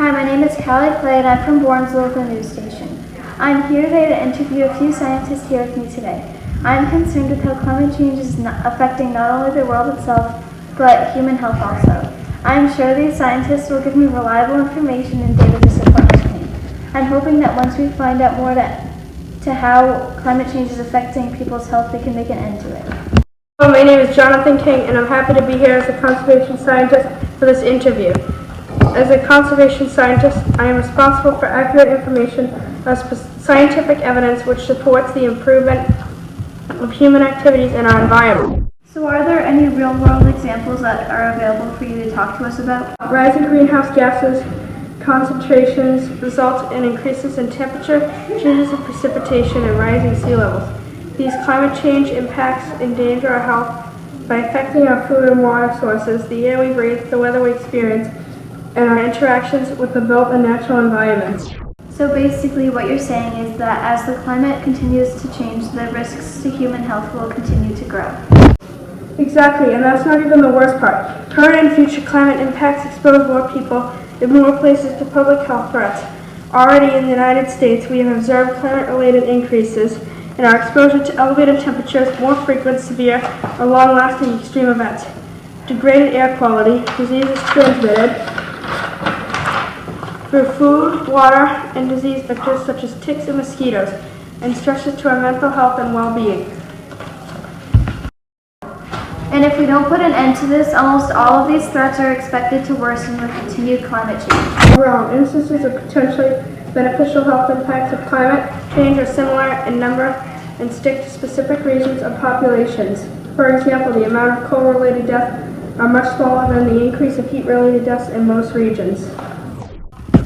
Hi, my name is Callie Clay and I'm from Bourne's local news station. I'm here today to interview a few scientists here with me today. I'm concerned with how climate change is affecting not only the world itself, but human health also. I'm sure these scientists will give me reliable information and data to support my claim. I'm hoping that once we find out more to how climate change is affecting people's health, we can make an end to it. Hello, my name is Jonathan King and I'm happy to be here as a conservation scientist for this interview. As a conservation scientist, I am responsible for accurate information of scientific evidence which supports the improvement of human activities in our environment. So are there any real-world examples that are available for you to talk to us about? Rising greenhouse gases concentrations result in increases in temperature, changes in precipitation, and rising sea levels. These climate change impacts endanger our health by affecting our food and water sources, the air we breathe, the weather we experience, and our interactions with the built and natural environments. So basically what you're saying is that as the climate continues to change, the risks to human health will continue to grow. Exactly, and that's not even the worst part. Current and future climate impacts expose more people in more places to public health threats. Already in the United States, we have observed climate-related increases in our exposure to elevated temperatures, more frequent, severe, or long-lasting extreme events. Degraded air quality, diseases transmitted through food, water, and disease vectors such as ticks and mosquitoes, and stresses to our mental health and well-being. And if we don't put an end to this, almost all of these threats are expected to worsen with continued climate change. Overall, instances of potentially beneficial health impacts of climate change are similar in number and stick to specific regions of populations. For example, the amount of coal-related deaths are much smaller than the increase of heat-related deaths in most regions.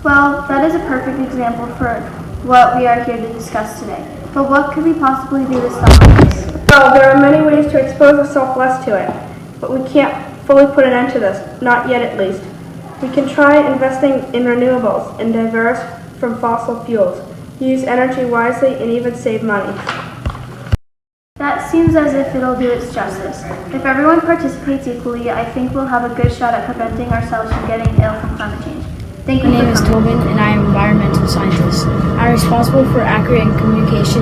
Well, that is a perfect example for what we are here to discuss today. But what could we possibly do to stop this? Well, there are many ways to expose ourselves less to it, but we can't fully put an end to this, not yet at least. We can try investing in renewables and diverse from fossil fuels, use energy wisely, and even save money. That seems as if it'll do its justice. If everyone participates equally, I think we'll have a good shot at preventing ourselves from getting ill from climate change. Thank you. My name is Tobin and I am an environmental scientist. I'm responsible for accurate communication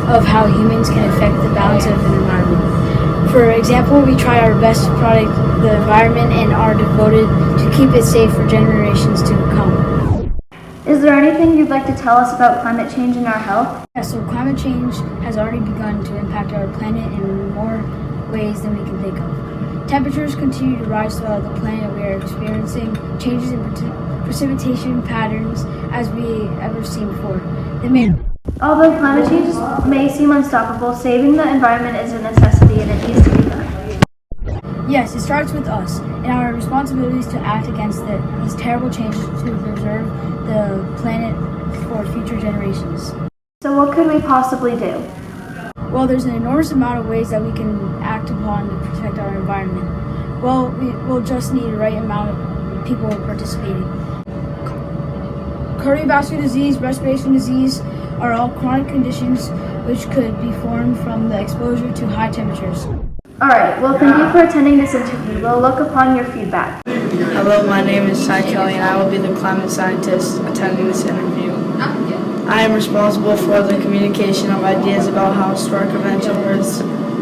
of how humans can affect the balance of the environment. For example, we try our best to protect the environment and are devoted to keep it safe for generations to come. Is there anything you'd like to tell us about climate change and our health? Yeah, so climate change has already begun to impact our planet in more ways than we can think of. Temperatures continue to rise throughout the planet. We are experiencing changes in precipitation patterns as we ever seen before. Although climate change may seem unstoppable, saving the environment is a necessity and it needs to be done. Yes, it starts with us, and our responsibility is to act against these terrible changes to preserve the planet for future generations. So what could we possibly do? Well, there's an enormous amount of ways that we can act upon to protect our environment. Well, we'll just need the right amount of people participating. Cardiovascular disease, respiration disease are all chronic conditions which could be formed from the exposure to high temperatures. Alright, well thank you for attending this interview. We'll look upon your feedback. Hello, my name is Ty Kelly and I will be the climate scientist attending this interview. I am responsible for the communication of ideas about how historic events of Earth's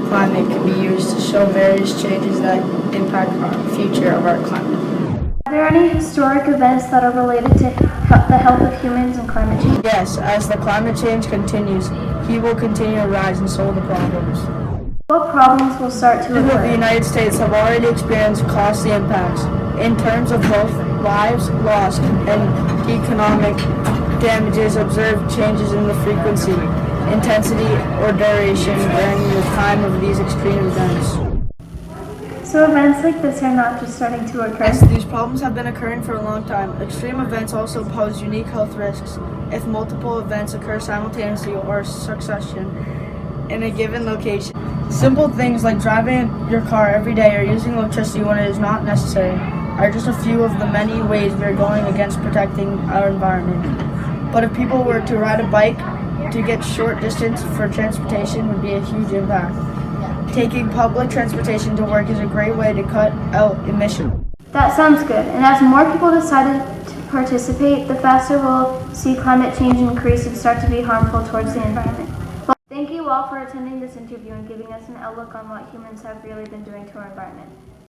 climate can be used to show various changes that impact the future of our climate. Are there any historic events that are related to the health of humans and climate change? Yes, as the climate change continues, heat will continue to rise and so will the problems. What problems will start to People of the occur? United States have already experienced costly impacts in terms of both lives lost and economic damages. Observed changes in the frequency, intensity, or duration during the time of these extreme events. So events like this are not just starting to occur? Yes, these problems have been occurring for a long time. Extreme events also pose unique health risks if multiple events occur simultaneously or succession in a given location. Simple things like driving your car every day or using electricity when it is not necessary are just a few of the many ways we are going against protecting our environment. But if people were to ride a bike to get short distance for transportation would be a huge impact. Taking public transportation to work is a great way to cut out emissions. That sounds good. And as more people decided to participate, the faster we'll see climate change increase and start to be harmful towards the environment. Well, thank you all for attending this interview and giving us an outlook on what humans have really been doing to our environment.